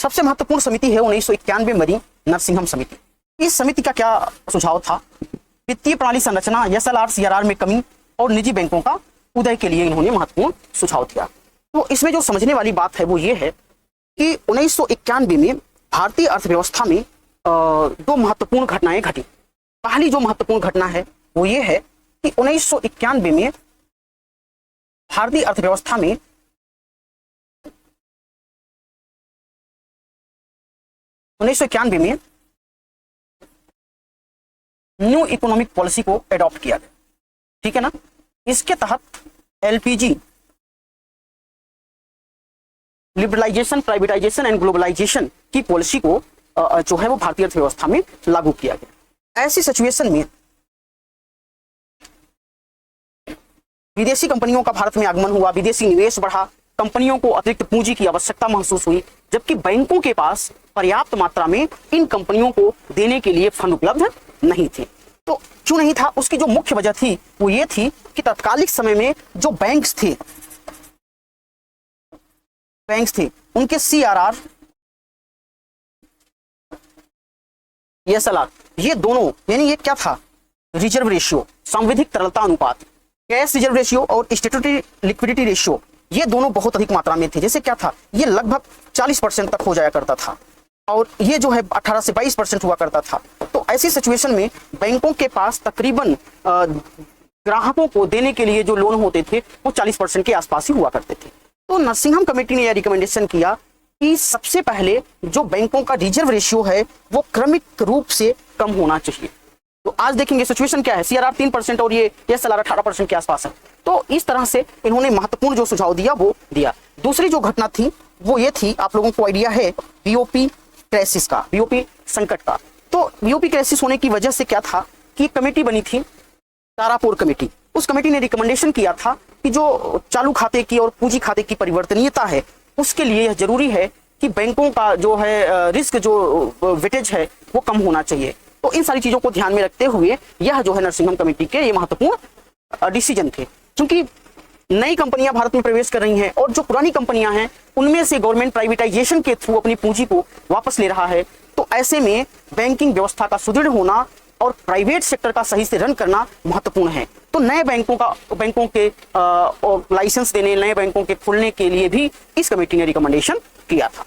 सबसे महत्वपूर्ण समिति है 1991 में बनी नरसिंहम समिति। इस समिति का क्या सुझाव था? वित्तीय प्रणाली संरचना, एसएलआर सीआरआर में कमी और निजी बैंकों का उदय के लिए इन्होंने महत्वपूर्ण सुझाव दिया। तो इसमें जो समझने वाली बात है वो ये है कि 1991 में भारतीय अर्थव्यवस्था में दो महत्वपूर्ण घटनाएं घटी। पहली जो महत्वपूर्ण घटना है वो ये है कि 1991 में भारतीय अर्थव्यवस्था में न्यू इकोनॉमिक पॉलिसी को एडॉप्ट किया गया, ठीक है ना। इसके तहत LPG, liberalisation, privatisation and globalisation की पॉलिसी को जो है वो भारतीय अर्थव्यवस्था में लागू किया गया। ऐसी सिचुएशन में विदेशी कंपनियों का भारत में आगमन हुआ, विदेशी निवेश बढ़ा, कंपनियों को अतिरिक्त पूंजी की आवश्यकता महसूस हुई, जबकि बैंकों के पास पर्याप्त मात्रा में इन कंपनियों को देने के लिए फंड उपलब्ध नहीं थे। तो क्यों नहीं था? उसकी जो मुख्य वजह थी वो ये थी कि तत्कालिक समय में जो बैंक्स थे उनके सीआरआर, एसएलआर, ये दोनों, यानी ये क्या था, रिजर्व रेशियो, सांविधिक तरलता अनुपात, कैश रिजर्व रेशियो और स्टैट्यूटरी लिक्विडिटी रेशियो, ये दोनों बहुत अधिक मात्रा में थे। जैसे क्या था, ये लगभग 40% तक हो जाया करता था और ये जो है 18 से 22% हुआ करता था। तो ऐसी सिचुएशन में बैंकों के पास तकरीबन ग्राहकों को देने के लिए जो लोन होते थे वो 40% के आसपास ही हुआ करते थे। तो नरसिंहम कमेटी ने यह रिकमेंडेशन किया कि सबसे पहले जो बैंकों का रिजर्व रेशियो है वो क्रमिक रूप से कम होना चाहिए। तो आज देखेंगे सिचुएशन क्या है, सीआरआर 3% और ये एसएलआर 18% के आसपास है। तो इस तरह से इन्होंने महत्वपूर्ण जो सुझाव दिया वो दिया। दूसरी जो घटना थी वो ये थी, आप लोगों को आइडिया है बीओपी क्राइसिस का, बीओपी संकट का। तो बीओपी क्राइसिस होने की वजह से क्या था कि कमेटी बनी थी, तारापुर कमेटी। उस कमेटी ने रिकमेंडेशन किया था कि जो चालू खाते की और पूंजी खाते की परिवर्तनीयता है उसके लिए यह जरूरी है कि बैंकों का जो है रिस्क, जो वेटेज है वो कम होना चाहिए। तो इन सारी चीजों को ध्यान में रखते हुए यह जो है नरसिंहम कमेटी के ये महत्वपूर्ण डिसीजन थे। क्योंकि नई कंपनियां भारत में प्रवेश कर रही हैं और जो पुरानी कंपनियां हैं उनमें से गवर्नमेंट प्राइवेटाइजेशन के थ्रू अपनी पूंजी को वापस ले रहा है। तो ऐसे में बैंकिंग व्यवस्था का सुदृढ़ होना और प्राइवेट सेक्टर का सही से रन करना महत्वपूर्ण है। तो नए बैंकों के लाइसेंस देने, नए बैंकों के खुलने के लिए भी इस कमेटी ने रिकमेंडेशन किया था।